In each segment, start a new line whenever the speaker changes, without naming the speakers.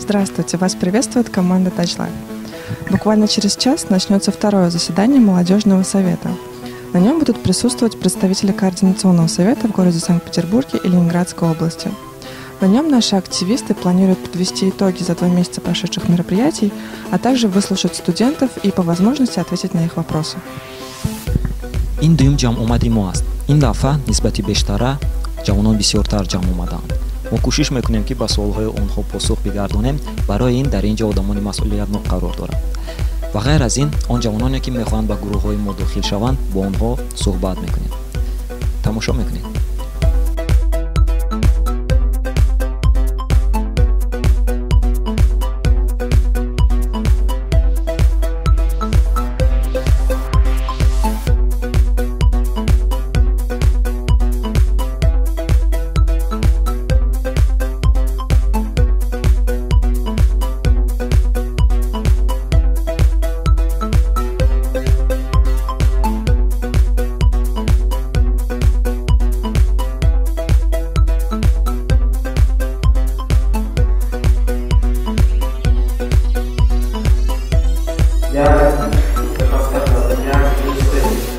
Здравствуйте, вас приветствует команда TouchLife. Буквально через час начнется второе заседание молодежного совета. На нем будут присутствовать представители Координационного совета в городе Санкт-Петербурге и Ленинградской области. На нем наши активисты планируют подвести итоги за 2 месяца прошедших мероприятий, а также выслушать студентов и по возможности ответить на их вопросы.
این دوم جمع اومدی ما است. این دفعه نسبتی بیشتر جوانان بسیارتر جمع اومدند. ما کوشش میکنیم که با سوالهای آنها پاسخ بگردانیم. برای این در اینجا آدمان مسئولیتناک قرار دارند. و غیر از این آن جوانانی که میخواهند به گروه‌های ما داخل شوند با آنها صحبت میکنیم. تماشا میکنید.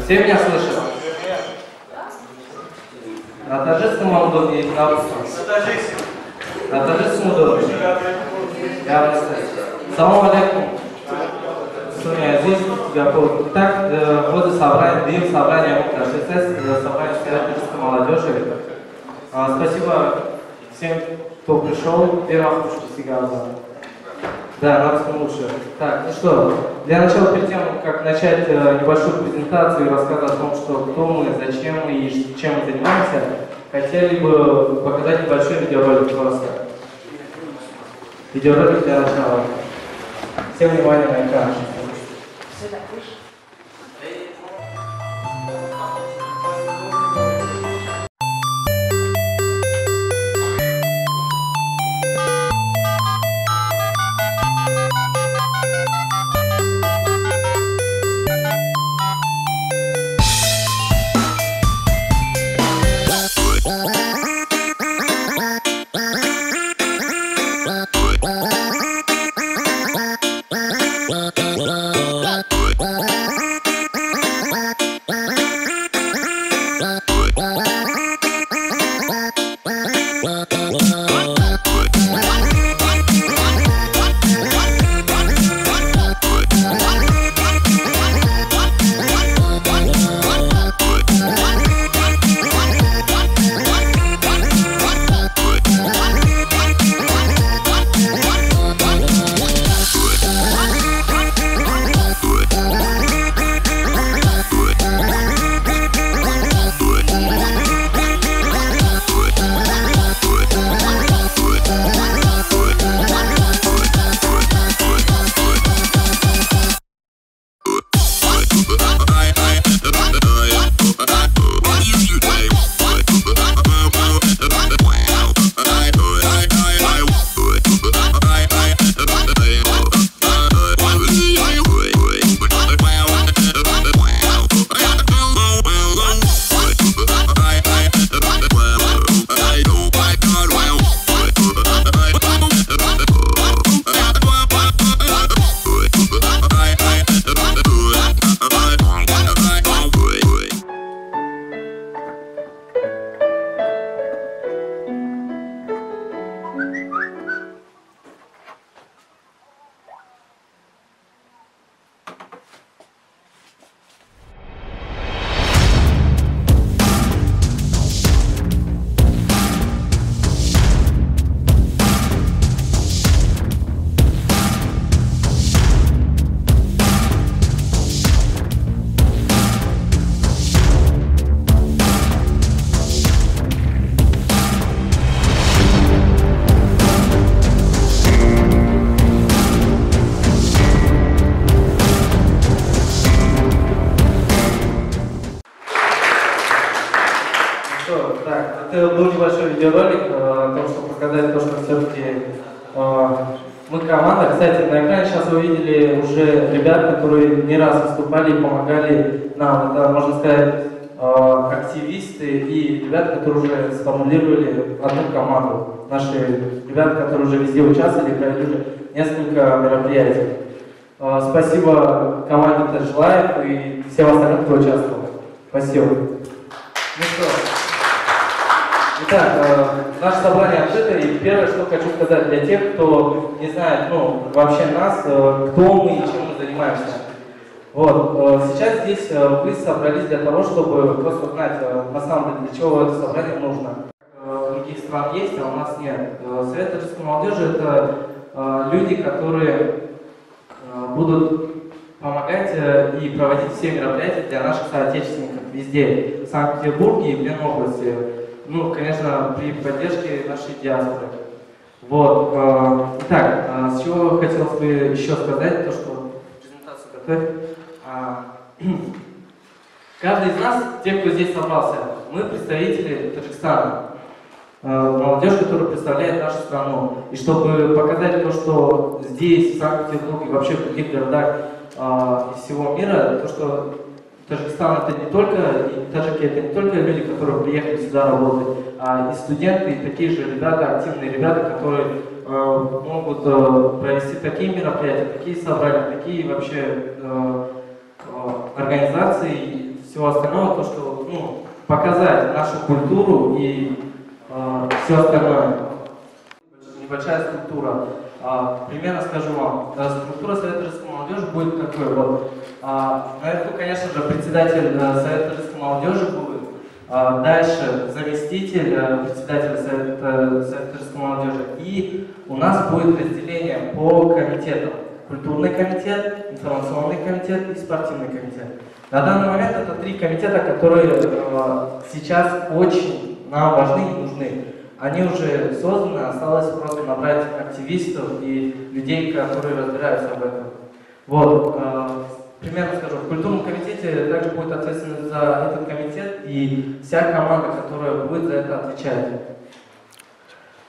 Все меня слышат? На торжественном удобнее или на русском? На торжественном удобнее. Я представляю. Салам алейкум. Сегодня здесь готов. Итак, вот собрание, собрание собрание студенческой молодежи. Спасибо всем, кто пришел. Первый раз всегда. Да, на русском лучше. Так, ну что, для начала, перед тем, как начать небольшую презентацию и рассказ о том, что кто мы, зачем мы и чем мы занимаемся, хотели бы показать небольшой видеоролик просто. Видеоролик для начала. Всем внимание на экран. Это был небольшой видеоролик о том, чтобы показать то, что все-таки мы команда. Кстати, на экране сейчас вы видели уже ребят, которые не раз выступали и помогали нам. Это, можно сказать, активисты и ребята, которые уже сформулировали одну команду. наши ребята, которые уже везде участвовали, провели уже несколько мероприятий. Спасибо команде Touch Life и всем остальным, кто участвовал. Спасибо. Ну что, итак, наше собрание открыто, и первое, что хочу сказать для тех, кто не знает, вообще нас, кто мы и чем мы занимаемся. Вот, сейчас здесь вы собрались для того, чтобы просто узнать, на самом деле, для чего это собрание нужно. В других стран есть, а у нас нет. Совет таджикской молодежи – это люди, которые будут помогать и проводить все мероприятия для наших соотечественников везде, в Санкт-Петербурге и в Ленобласти. Ну, конечно, при поддержке нашей диаспоры. Вот. Итак, с чего хотелось бы еще сказать, то что презентацию готовь. Каждый из нас, те, кто здесь собрался, мы представители Таджикистана. Молодежь, которая представляет нашу страну. И чтобы показать то, что здесь, в Санкт-Петербурге, вообще в других городах из всего мира, то, что Таджикистан это не только, и таджики это не только люди, которые приехали сюда работать, а и студенты, и такие же ребята, активные ребята, которые могут провести такие мероприятия, такие собрания, такие вообще организации и всего остального, то, что показать нашу культуру и все остальное. Небольшая структура. Примерно скажу вам. Структура Совета таджикской молодежи будет такой вот. Наверху, конечно же, председатель Совета таджикской молодежи будет. Дальше заместитель председателя Совета таджикской молодежи. И у нас будет разделение по комитетам. Культурный комитет, информационный комитет и спортивный комитет. На данный момент это 3 комитета, которые сейчас очень нам важны и нужны. Они уже созданы, осталось просто набрать активистов и людей, которые разбираются в этом. Вот, примерно скажу, в культурном комитете также будет ответственность за этот комитет и вся команда, которая будет за это отвечать.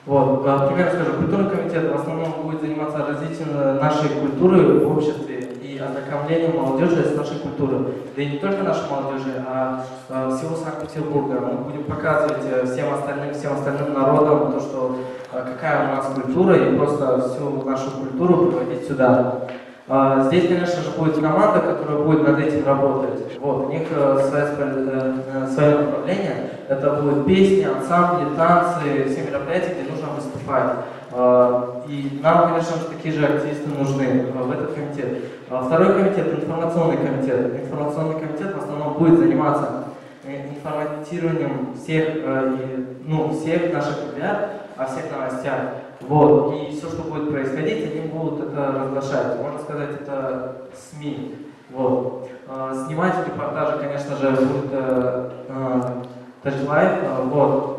Вот, примерно скажу, культурный комитет в основном будет заниматься развитием нашей культуры в обществе и ознакомлением молодежи с нашей культурой. Да и не только нашей молодежи, а всего Санкт-Петербурга. Мы будем показывать всем остальным народам то, что какая у нас культура, и просто всю нашу культуру приводить сюда. Здесь, конечно же, будет команда, которая будет над этим работать. Вот, у них свое направление. Это будут песни, ансамбли, танцы, все мероприятия, где нужно выступать. И нам, конечно же, такие же активисты нужны в этот комитет. Второй комитет – информационный комитет. Информационный комитет в основном будет заниматься информатированием всех наших ребят о всех новостях. Вот. И все, что будет происходить, они будут это разглашать. Можно сказать, это СМИ. Вот. Снимать репортажи, конечно же, будет Touch Life. Вот.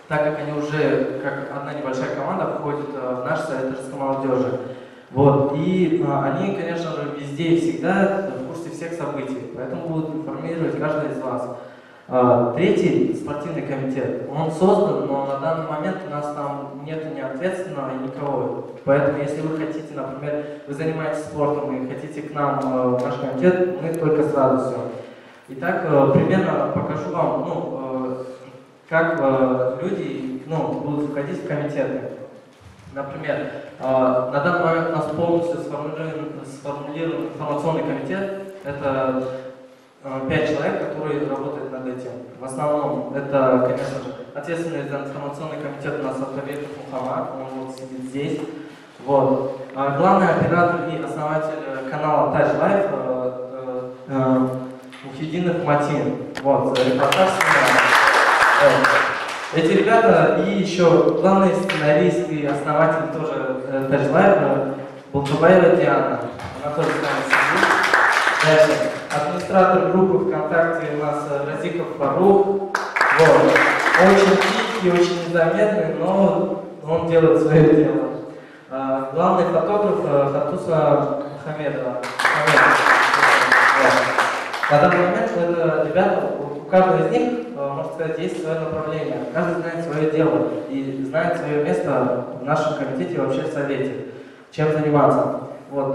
Так как они уже, как одна небольшая команда, входят в наш Совет таджикской молодежи. Вот. И они, конечно же, везде и всегда в курсе всех событий. Поэтому будут информировать каждый из вас. Третий спортивный комитет, он создан, но на данный момент у нас там нет ни ответственного, никого. Поэтому, если вы хотите, например, вы занимаетесь спортом и хотите к нам в наш комитет, мы только с радостью. Итак, примерно покажу вам, как люди будут входить в комитеты. Например, на данный момент у нас полностью сформулирован информационный комитет. Это 5 человек, которые работают над этим. В основном это, конечно же, ответственный за информационный комитет у нас Автоветов Мухаммад, он вот сидит здесь. Вот. Главный оператор и основатель канала Touch Life Мухиддинов Матин. Вот, репортаж снимает. Эти ребята и еще главный сценарист и основатель тоже Touch Life Бултубаева Диана. Она тоже с нами сидит. Дальше. Администратор группы ВКонтакте у нас Разиков Фарух. Вот. Очень тихий, очень незаметный, но он делает свое дело. Главный фотограф Хатуса Хамедова. На данный момент это ребята, у каждого из них, можно сказать, есть свое направление. Каждый знает свое дело и знает свое место в нашем комитете и вообще в совете, чем заниматься. Вот,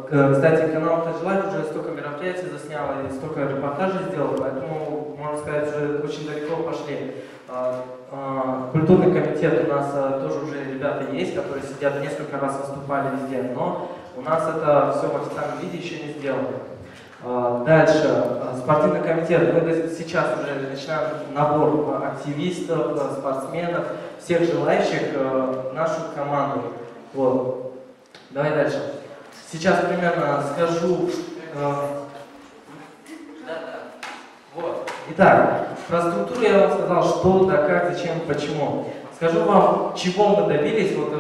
кстати, канал Touch Life уже столько мероприятий заснял и столько репортажей сделал, поэтому, можно сказать, уже очень далеко пошли. Культурный комитет у нас тоже уже ребята есть, которые сидят, несколько раз выступали везде, но у нас это все в официальном виде еще не сделано. Дальше, спортивный комитет. Мы сейчас уже начинаем набор активистов, спортсменов, всех желающих в нашу команду. Вот. Давай дальше. Сейчас примерно скажу. Вот. Итак, про структуру я вам сказал, что, да, как, зачем, почему. Скажу вам, чего мы добились, вот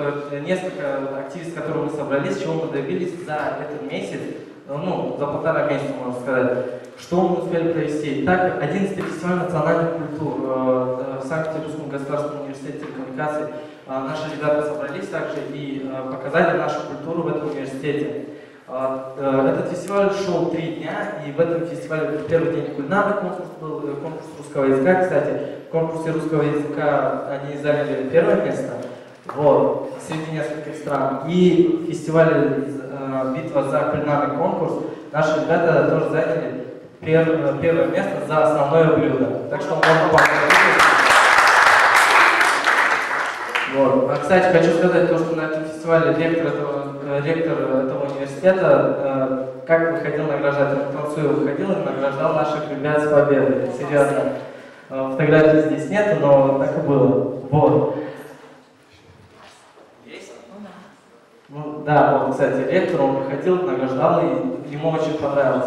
несколько активистов, которые мы собрались, чего мы добились за этот месяц, ну, за 1,5 месяца, можно сказать, что мы успели провести. Так, 11-й фестиваль национальных культур в Санкт-Петербургском государственном университете телекоммуникаций. Наши ребята собрались также и показали нашу культуру в этом университете. Этот фестиваль шел 3 дня, и в этом фестивале первый день кулинарный конкурс был, конкурс русского языка. Кстати, в конкурсе русского языка они заняли 1 место, вот, среди нескольких стран. И в фестивале «Битва за кулинарный конкурс» наши ребята тоже заняли первое место за основное блюдо. Так что можно поздравить. Вот. Кстати, хочу сказать то, что на этом фестивале ректор этого университета, как выходил награждать, он к концу выходил и награждал наших ребят с победой. Серьезно. Фотографий здесь нет, но так и было. Вот. Ну, да, вот, кстати, ректор, он выходил, награждал, и ему очень понравилось.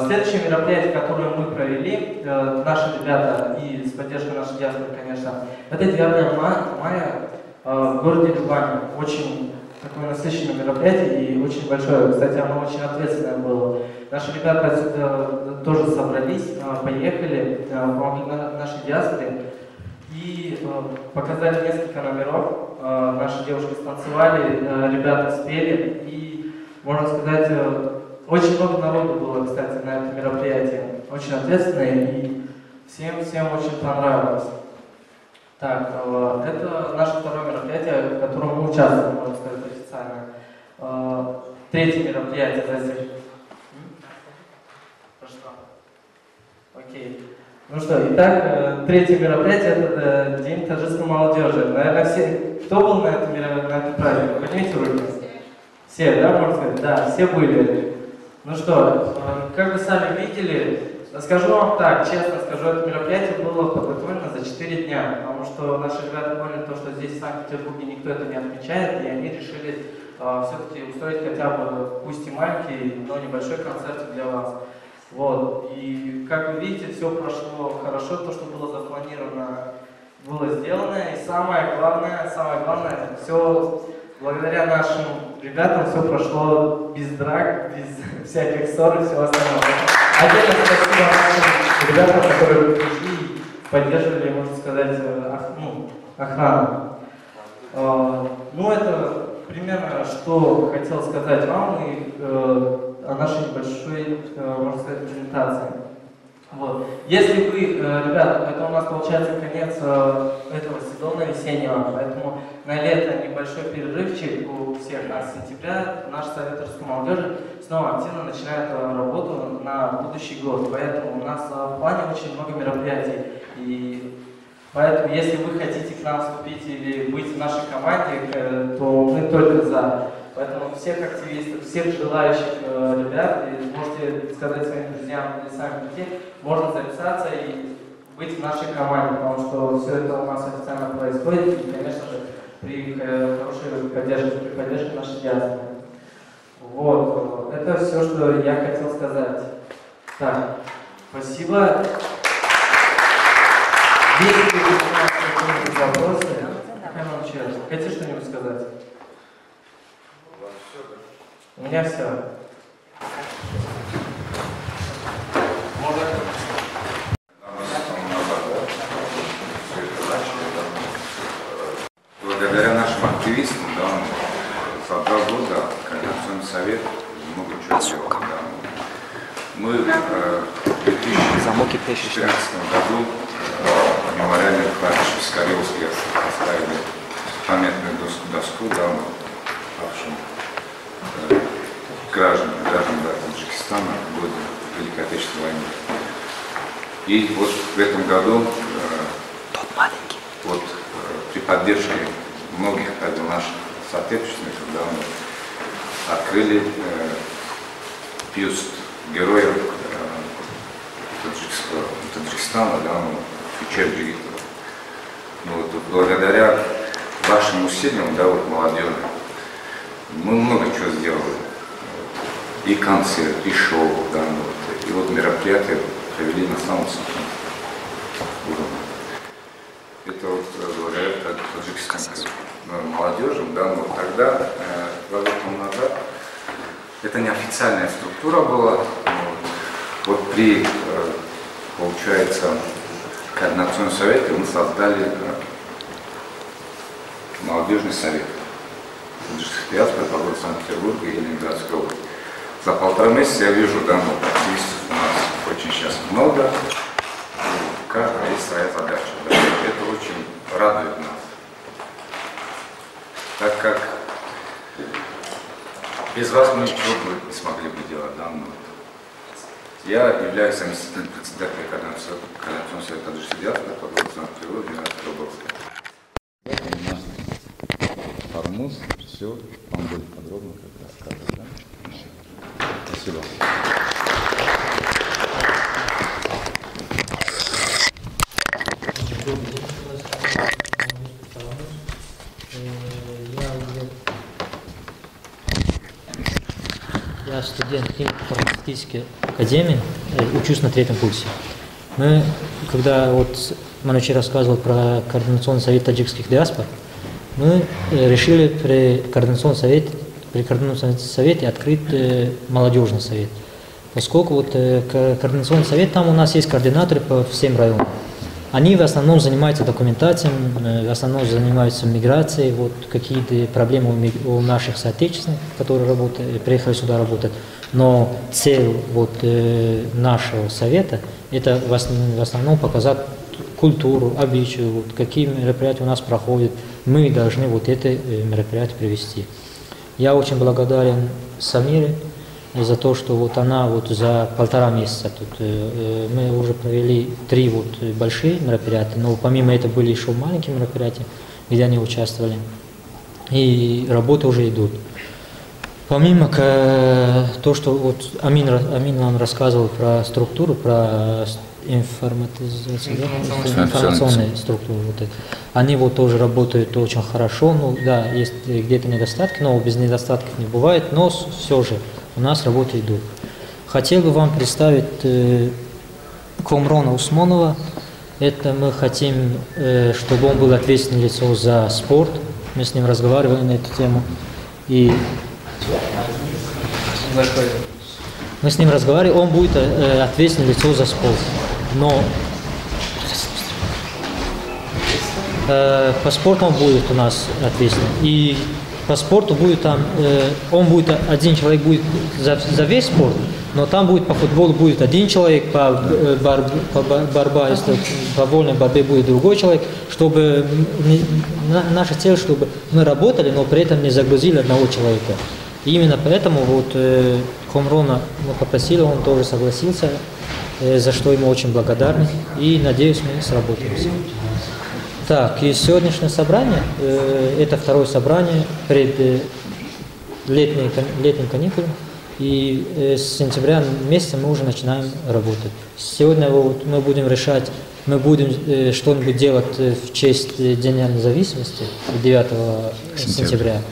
Следующее мероприятие, которое мы провели, наши ребята и с поддержкой нашей диаспоры, конечно, это 9 мая в городе Любани. Очень такое насыщенное мероприятие и очень большое. Кстати, оно очень ответственное было. Наши ребята отсюда тоже собрались, поехали, помогли нашей диаспоре и показали несколько номеров. Наши девушки станцевали, ребята спели, и, можно сказать, очень много народу было, кстати, на этом мероприятии. Очень ответственное, и всем очень понравилось. Так, это наше второе мероприятие, в котором мы участвуем, можно сказать, официально. Третье мероприятие здесь. Окей. Ну что, итак, третье мероприятие – это День таджикской молодежи. Наверное, все, кто был на этом празднике? Поднимите руки. Все, да, можно сказать? Да, все были. Ну что, как вы сами видели, скажу вам так, честно скажу, это мероприятие было подготовлено за 4 дня, потому что наши ребята поняли то, что здесь в Санкт-Петербурге никто это не отмечает, и они решили все-таки устроить хотя бы, пусть и маленький, но небольшой концерт для вас. Вот. И как вы видите, все прошло хорошо, то, что было запланировано, было сделано, и самое главное, все благодаря нашим ребятам все прошло без драк, без всяких ссор и всего остального. Отдельно спасибо нашим ребятам, которые пришли и поддерживали, можно сказать, охрану. Ну, это примерно, что хотел сказать вам и о нашей небольшой, можно сказать, презентации. Вот. Если вы, ребята, это у нас получается конец этого сезона весеннего, поэтому на лето небольшой перерывчик у всех нас с сентября наш Совет русской молодежи снова активно начинает работу на будущий год. Поэтому у нас в плане очень много мероприятий. И поэтому, если вы хотите к нам вступить или быть в нашей команде, то мы только за. Поэтому всех активистов, всех желающих ребят, и можете сказать своим друзьям или сами прийти, можно записаться и быть в нашей команде, потому что все это у нас официально происходит, и, конечно же, при хорошей поддержке, при поддержке нашей диаспоры. Вот, это все, что я хотел сказать. Так, спасибо. Если у вас какие-нибудь вопросы, хотите что-нибудь сказать? У меня все.
Благодаря нашим активистам, да, за 2 года Координационный совет много чего сделал. Да. Мы в 2014 году мемориальный кладбище в Скорелске поставили памятную доску, да, павшим граждан Таджикистана в годы Великой Отечественной войны. И вот в этом году, вот поддержкой многих наших соотечественников, да, мы открыли бюст героев Таджикистана, да, Чучер-Джигитова. Вот, благодаря вашим усилиям, да, вот, молодежи, мы много чего сделали. И концерт, и шоу, да, вот, и вот мероприятия провели на самом высоком уровне. Это вот благодаря таджикской молодежи, да, но тогда, 2 года назад, это неофициальная структура была. Вот при, получается, Координационном совете мы создали молодежный совет таджикских диаспор по городу Санкт-Петербурга и Ленинградской области. За 1,5 месяца я вижу, да, активистов у нас очень сейчас много, у каждого есть своя задача. Да. Это очень радует нас, так как без вас мы ничего бы не смогли бы делать. Да, я являюсь заместителем председателя Координационного совета таджикских диаспор по городу Санкт-Петербурга и Ленинградской области. Это у нас Формуз, все вам будет подробно как рассказывать. Да? Спасибо.
Я студент фармацевтической академии, учусь на 3-м курсе. Мы, когда вот Манучи рассказывал про Координационный совет таджикских диаспор, мы решили при Координационном совете открыть молодежный совет. Поскольку вот Координационный совет, там у нас есть координаторы по всем районам. Они в основном занимаются документацией, в основном занимаются миграцией, вот какие-то проблемы у наших соотечественников, которые приехали сюда работать. Но цель вот нашего совета – это в основном показать культуру, обычаи, вот, какие мероприятия у нас проходят. Мы должны вот это мероприятие привести. Я очень благодарен Самире за то, что вот она вот за 1,5 месяца тут мы уже провели 3 вот большие мероприятия, но помимо этого были еще маленькие мероприятия, где они участвовали, и работы уже идут. Помимо то, что вот Амин нам рассказывал про структуру, про информационные структуры, вот это. Они вот тоже работают очень хорошо, ну да, есть где-то недостатки, но без недостатков не бывает, но все же у нас работы идут. Хотел бы вам представить Комрона Усмонова. Это мы хотим, чтобы он был ответственным лицом за спорт. Мы с ним разговаривали на эту тему. И мы с ним разговаривали, он будет ответственным лицом за спорт. Но по спорту он будет у нас ответственным. И по спорту будет там, он будет, один человек будет за весь спорт, но там будет по футболу будет один человек, по вольной борьбе будет другой человек, чтобы наша цель, чтобы мы работали, но при этом не загрузили одного человека. И именно поэтому вот Комрона мы попросили, он тоже согласился, за что ему очень благодарны, и надеюсь, мы сработаемся. Так, и сегодняшнее собрание, это 2-е собрание перед летним каникулом, и с сентября месяца мы уже начинаем работать. Сегодня вот мы будем решать, мы будем что-нибудь делать в честь Дня независимости 9 сентября.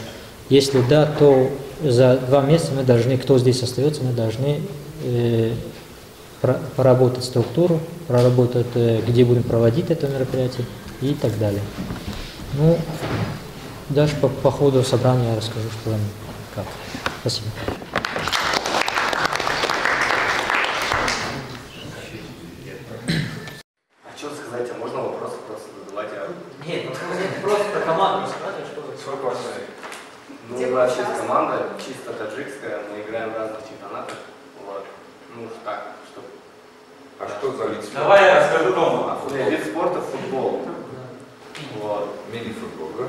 Если да, то за 2 месяца мы должны, кто здесь остается, мы должны проработать структуру, проработать, где будем проводить это мероприятие и так далее. Ну, дальше по ходу собрания я расскажу, что там, как. Спасибо.
А что сказать, а можно вопросы просто задавать?
Нет, просто про команду рассказывай, что
свой классный. Ну, у нас есть команда, чисто таджикская, мы играем в разных чемпионатах. Вот. Ну, так, что.
А что за вид спорта?
Давай я расскажу дома.
Вид спорта – футбол. Вот.
Мини-футбол, да?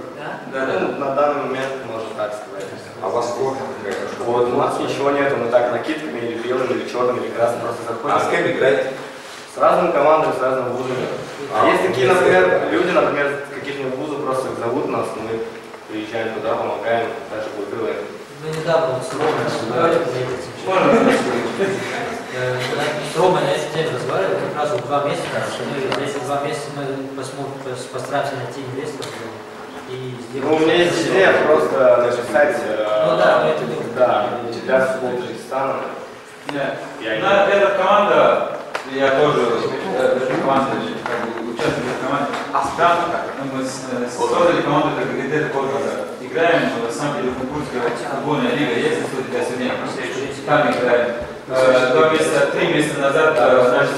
Да.
Ну, на данный момент можно так сказать.
А у вас форма какая-то?
Вот, у нас ничего нету, мы так накидками или белым, или черным, или красным просто заходим.
А с кем играете?
С разными командами, с разными вузами. Есть такие, например, люди, например, с каких-нибудь вузов просто просто зовут нас, мы приезжаем туда, помогаем, даже выбрали.
Мы недавно с Ромой разговаривали на эту тему. С Ромой на эту тему разговаривали как раз вот 2 месяца, что мы за эти 2 месяца мы постараемся найти инвесторов и сделать...
Ну, у меня есть идея просто написать для футбола Таджикистана.
Нет, эта команда, я тоже команда, как бы участвую в команде. Там мы создали команду, как ГД Кодгаза. Играем в Санкт-Петербургская футбольная лига, есть для студентов. Там играем. 3 месяца назад, значит,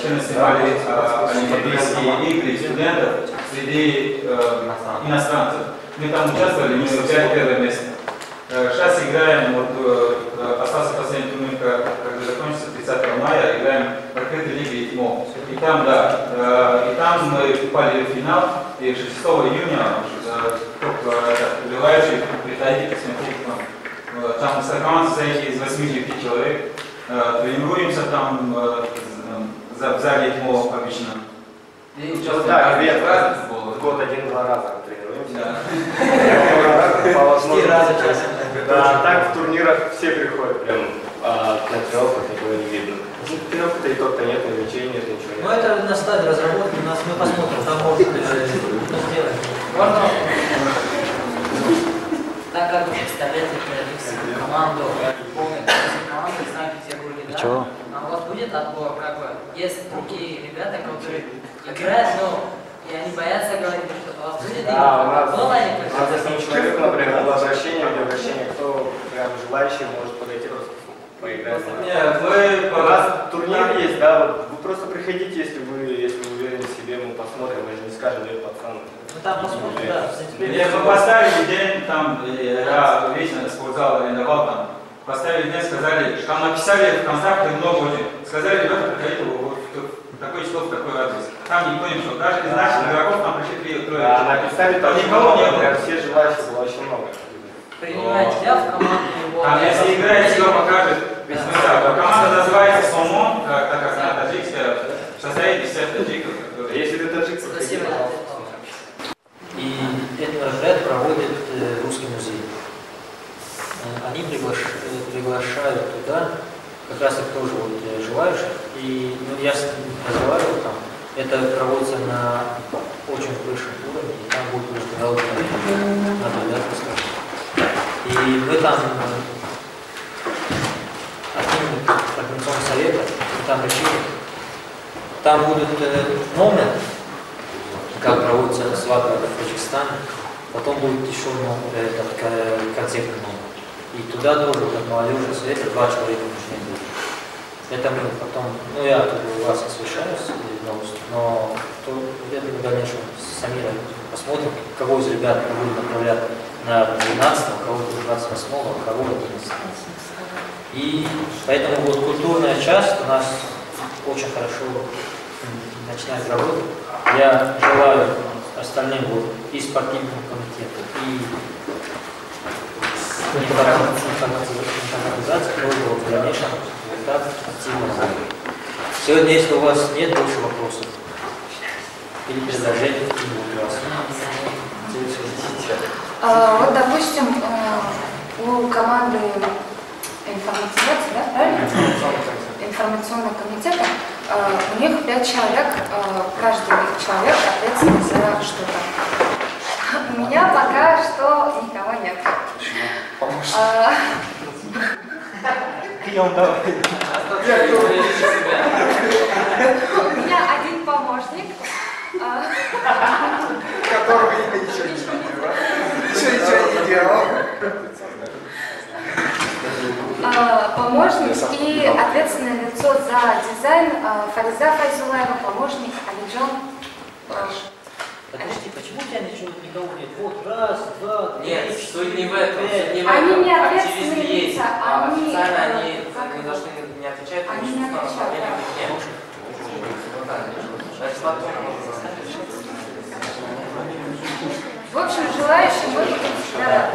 14 мали Олимпийские игры студентов среди иностранцев. Мы там участвовали, мы взяли 1 место. Сейчас играем, вот, остался последний турнир, когда закончится 30 мая, играем в открытой лиге ИТМО. И там, и там мы попали в финал, и 6 июня желающие приходить к смотреть. Там команда состоит из 85 человек, тренируемся там в зале ИТМО обычно.
Да, год 1-2 раза тренируемся. Да, так в турнирах все приходят, прям на тренировках никого не видно. Тренировка-то и то-то нет, ничего нет, ничего нет.
Ну это на стадии разработки, у нас мы посмотрим, там может сделать.
Можно? Так как вы представляете команду, помните, команду в Санкт-Петербурге, да? А у вас будет отбор, как бы, есть другие ребята, которые играют, но и они боятся говорить, что у вас будет
да, у нас
есть
человек, например, было обращение, кто прям желающий может подойти просто поиграть.
Нет,
у нас турнир есть, да, вот вы просто приходите, если вы уверены в себе, мы посмотрим, мы же не скажем, нет, пацан.
Ну там посмотрим, да, в сентябре.
Нет, мы поставили день, там, я вечно спортзал арендовал там, поставили день, сказали, там написали в контакты много очень, сказали, ребята, приходите в такой число, в такой адрес. Там никто не пришел, даже из наших игроков там пришли 3-4.
Да, написали, там
никого не было.
Все желающие было очень много.
Принимать тебя в команду его.
Там, если играете, все покажет. Команда называется Сомон, так как она таджикская, состоит из всех таджиков.
Если ты таджик,
Спасибо.
И это мероприятие проводит Русский музей. Они приглашают туда как раз таки тоже вот желающих. И ну, я с ним разговаривал там. Это проводится на очень высшем уровне, и там будет международный и мы там от Координационного совета, мы там решили, там будет номер, как проводится свадьба в Таджикистане, потом будет еще этот концертный номер. И туда тоже, как молодежный совет, 2 человека нужны будут. Это мы потом, ну я тут у вас освещаюсь, но это мы в дальнейшем сами посмотрим, кого из ребят мы будем направлять на 12-го, кого 28-го, кого 11-го. И поэтому вот культурная часть у нас очень хорошо начинает работать. Я желаю остальным вот и спортивному комитету, и информатизации, тоже в дальнейшем так активно работать. Сегодня, если у вас нет больше вопросов или предложений, у вас.
Вот, допустим, у команды информатизации, да, правильно? Информационного комитета, у них 5 человек, каждый человек ответственен за что-то. У меня пока что никого нет. У меня один помощник,
которого я ничего не делал.
Помощник и ответственное лицо за дизайн Фариза Файзулаева, помощник Алиджон.
Подожди, почему у тебя никого нет? Вот, раз, два, три,
Нет, суть не в этом.
Они не ответственные лица, они...
Официально они ни за что не отвечают.
Они не отвечают, В общем, желающие будут всегда рады.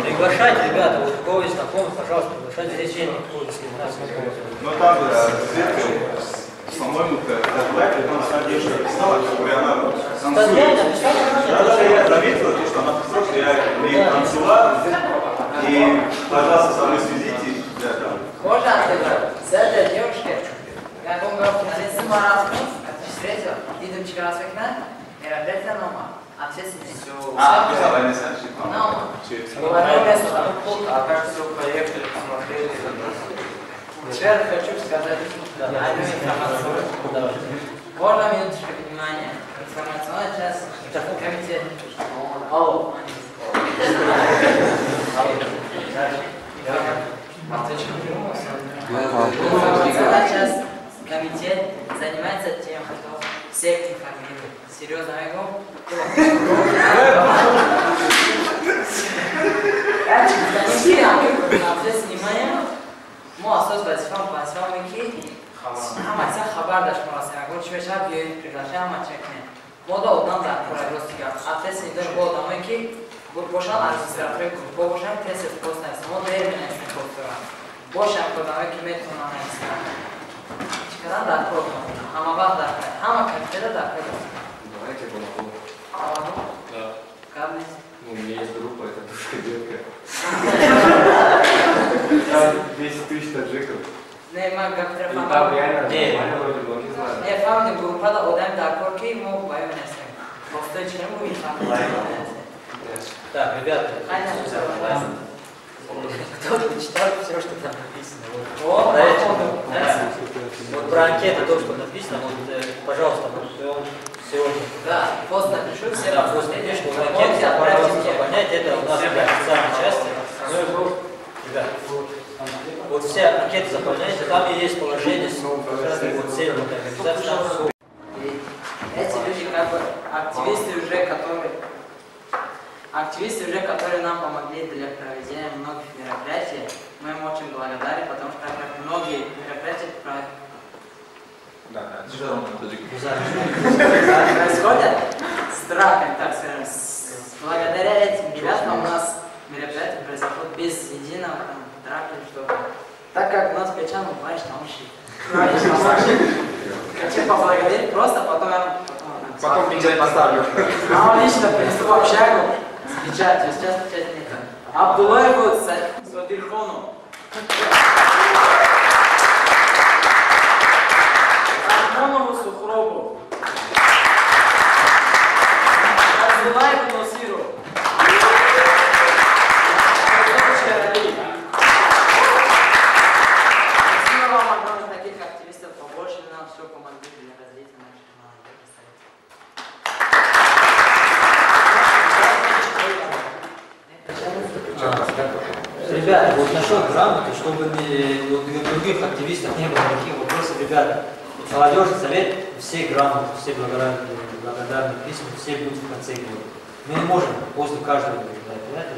Приглашайте, ребята, вот у кого есть знакомых, пожалуйста, приглашайте здесь если у нас знакомых.
Ну там, по-моему, там содержит писала, которая она
Я заметил, что она писала, что я имею консула, и, пожалуйста, со мной связитесь.
Можно ответить? С этой девушкой, как он говорил, принцесса Маратовна, встретил, видим через окна, мероприятие Нома. Ответственность.
Писала, я не знаю, что
А как все поехали, посмотрели?
Теперь хочу сказать одну информацию. Можно минуточку внимания. Информационная часть. Комитет. Алло. Информационная часть. Комитет занимается тем, что всех информирует. Серьезно, я говорю? Внимание. Муассас вазифаки ҳамаи хабар дاشت مراسم چه شب приглашаем همچنین мода однам дар просто атлет идем бо одамое ки бошан администратор бо бошан тест просто есть мода термин есть просто бошан одамое ки метона есть чекадан дар кор ҳама вақт дар ҳама кафедра дар кор
Давайте балкон. Да.
кабли
Ну, у меня есть группа, это душка детка.
Там 10 000 таджиков.
не ма кафедра
И там реально нормально вроде бы, не знаю.
не фамилия группада одам дар кор ки мо баён ҳастем просто чему и фамилия.
Так, ребята,
кто-то читал все, что там написано.
вот про анкету, то, что написано, вот, пожалуйста, сегодня.
Да, пост напишу, все
Да, просто видишь, что анкета, пожалуйста, понять, это у нас официальная часть. Ребят, вот все анкеты заполняйте, там и есть положение с вот целью организации.
Эти люди как бы активисты уже, которые нам помогли для проведения многих мероприятий. Мы им очень благодарны, потому что многие мероприятия происходят с драками, так скажем. Благодаря этим ребятам у нас мероприятие произошло без единого драки или что-то. Так как у нас печально, бываешь, наушник. Хочу поблагодарить, просто
Потом печать поставлю.
А он лично принесу в общагу с печатью. Сейчас печать нет. Абдулаеву Садирхону. Армонову Сухробу. Абдулаеву Носиру. Спасибо вам огромное, таких активистов побольше, нам все помогли для развития наших молодых представителей.
Ребята, вот насчет грамоты, чтобы вот, у других активистов не было никаких вопросов, ребята, молодежный совет, все грамоты, все благодарные письма, все будут в конце года. Мы не можем после каждого, это